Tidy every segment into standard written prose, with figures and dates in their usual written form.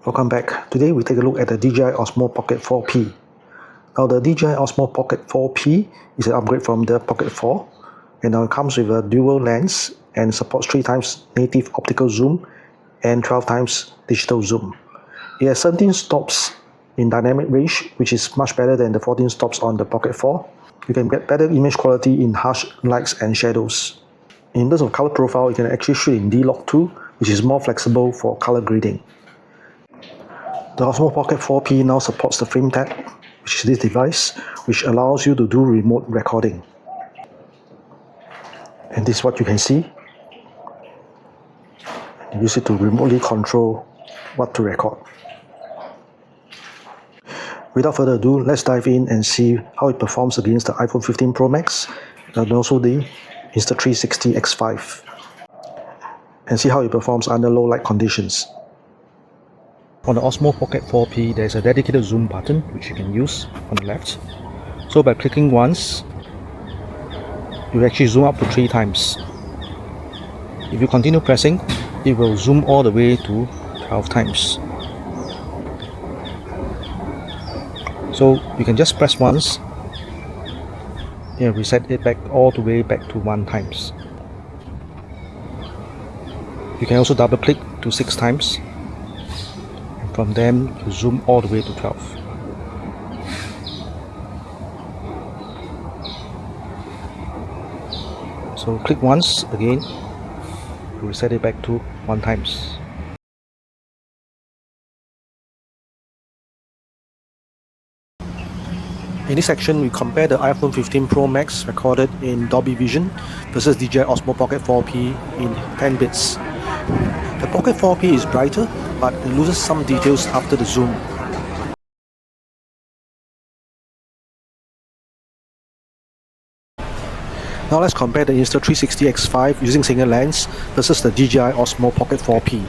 Welcome back. Today we take a look at the DJI Osmo Pocket 4P. Now the DJI Osmo Pocket 4P is an upgrade from the Pocket 4, and now it comes with a dual lens and supports 3 times native optical zoom and 12 times digital zoom. It has 17 stops in dynamic range, which is much better than the 14 stops on the Pocket 4. You can get better image quality in harsh lights and shadows. In terms of color profile, you can actually shoot in D-Log 2, which is more flexible for color grading. The Osmo Pocket 4P now supports the frame tab, which is this device, which allows you to do remote recording. And this is what you can see. You use it to remotely control what to record. Without further ado, let's dive in and see how it performs against the iPhone 15 Pro Max and also the Insta360 X5, and see how it performs under low light conditions. On the Osmo Pocket 4P, there is a dedicated zoom button which you can use on the left. So by clicking once, you actually zoom up to 3 times. If you continue pressing, it will zoom all the way to 12 times. So you can just press once and reset it back all the way back to 1 times. You can also double click to 6 times. From them, you zoom all the way to 12. So click once again, you reset it back to 1 times. In this section, we compare the iPhone 15 Pro Max recorded in Dolby Vision versus DJI Osmo Pocket 4P in 10 bits. The Pocket 4P is brighter, but it loses some details after the zoom. Now let's compare the Insta360 X5 using single lens versus the DJI Osmo Pocket 4P.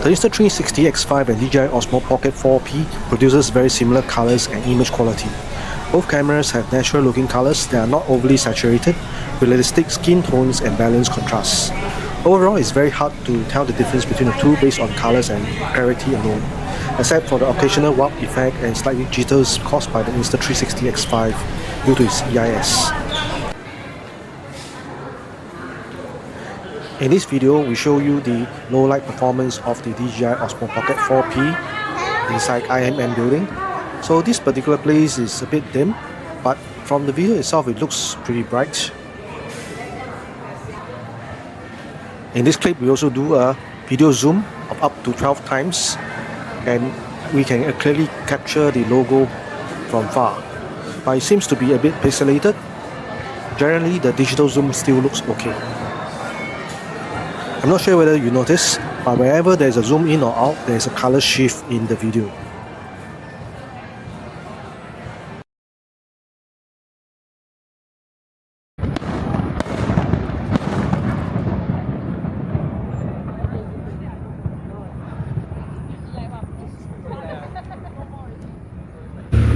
The Insta360 X5 and DJI Osmo Pocket 4P produces very similar colors and image quality. Both cameras have natural looking colors that are not overly saturated, realistic skin tones and balanced contrasts. Overall, it's very hard to tell the difference between the two based on colors and clarity alone, except for the occasional warp effect and slightly jitters caused by the Insta360 X5 due to its EIS. In this video, we show you the low light performance of the DJI Osmo Pocket 4P inside IMM building. So this particular place is a bit dim, but from the video itself it looks pretty bright. In this clip, we also do a video zoom of up to 12 times, and we can clearly capture the logo from far. But it seems to be a bit pixelated. Generally, the digital zoom still looks okay. I'm not sure whether you notice, but whenever there's a zoom in or out, there's a color shift in the video.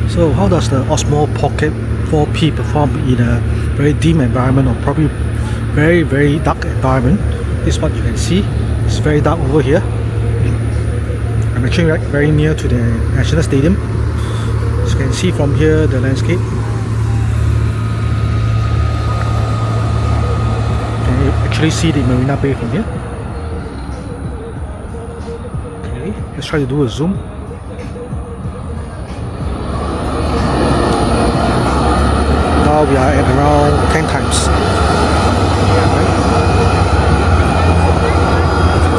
So how does the Osmo Pocket 4P perform in a very dim environment, or probably very dark environment? This is what you can see. It's very dark over here. I'm actually very near to the National Stadium. As you can see from here, the landscape. You can actually see the Marina Bay from here. Okay, let's try to do a zoom. Now we are at around 10 times.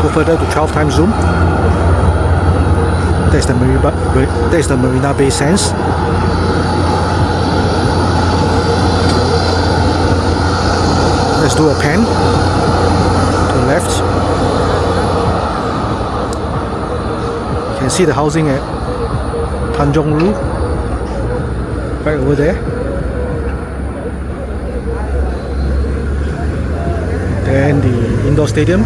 Go further to 12 times zoom. There's the Marina Bay Sands. Let's do a pan to the left. You can see the housing at Tanjong right over there. Then the indoor stadium,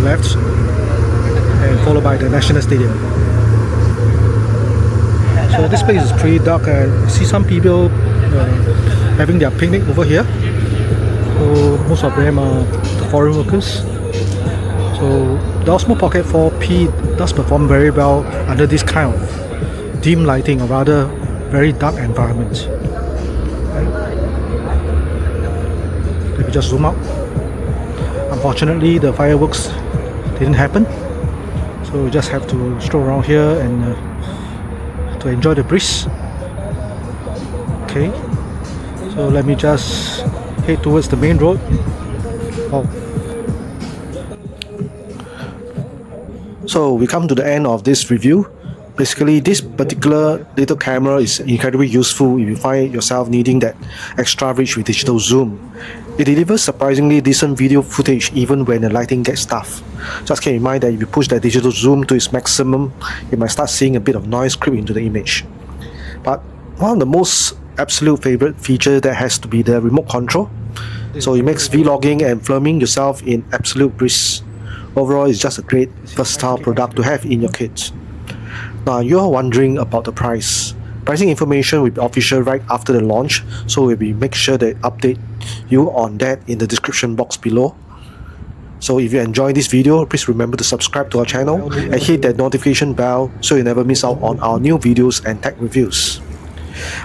left, and followed by the National Stadium. So this place is pretty dark. I see some people having their picnic over here. So most of them are the foreign workers. So So the Osmo Pocket 4P does perform very well under this kind of dim lighting, or rather very dark environment. Let me just zoom out. Unfortunately, the fireworks didn't happen, so we just have to stroll around here and to enjoy the breeze. Okay, so let me just head towards the main road. Oh. So we come to the end of this review. Basically, this particular little camera is incredibly useful if you find yourself needing that extra reach with digital zoom. It delivers surprisingly decent video footage even when the lighting gets tough. Just keep in mind that if you push that digital zoom to its maximum, you might start seeing a bit of noise creep into the image. But one of the most absolute favorite feature that has to be the remote control. So it makes vlogging and filming yourself in absolute breeze. Overall, it's just a great versatile product to have in your kit. Now, you're wondering about the price. Pricing information will be official right after the launch, so we'll make sure that update you on that in the description box below. So if you enjoyed this video, please remember to subscribe to our channel and hit that notification bell so you never miss out on our new videos and tech reviews.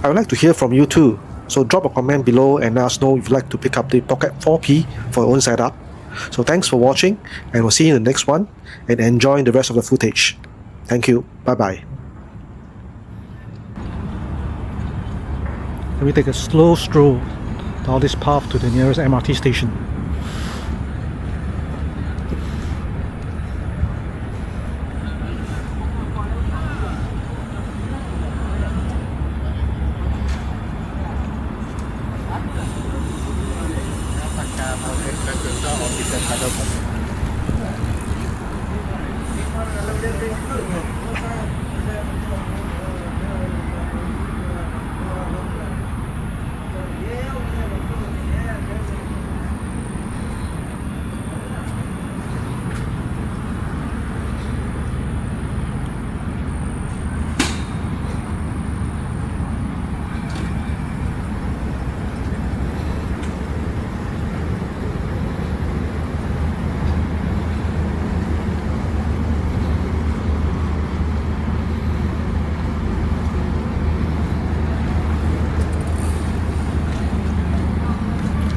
I would like to hear from you too, so drop a comment below and let us know if you'd like to pick up the Pocket 4P for your own setup. So thanks for watching, and we'll see you in the next one, and enjoy the rest of the footage. Thank you. Bye bye. Let me take a slow stroll down this path to the nearest MRT station.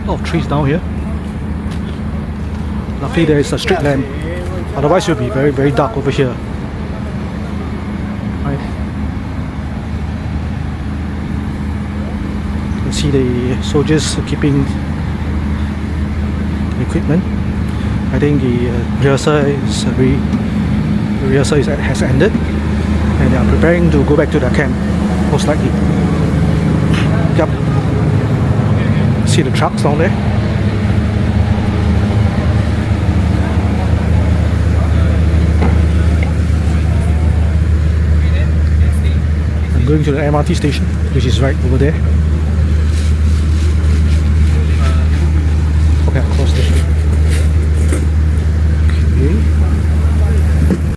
A lot of trees down here. Luckily there is a street lamp, otherwise it will be very, very dark over here. Right. You can see the soldiers keeping the equipment. I think the rehearsal has ended, and they are preparing to go back to their camp, most likely. Yep. See the trucks down there. I'm going to the MRT station, which is right over there.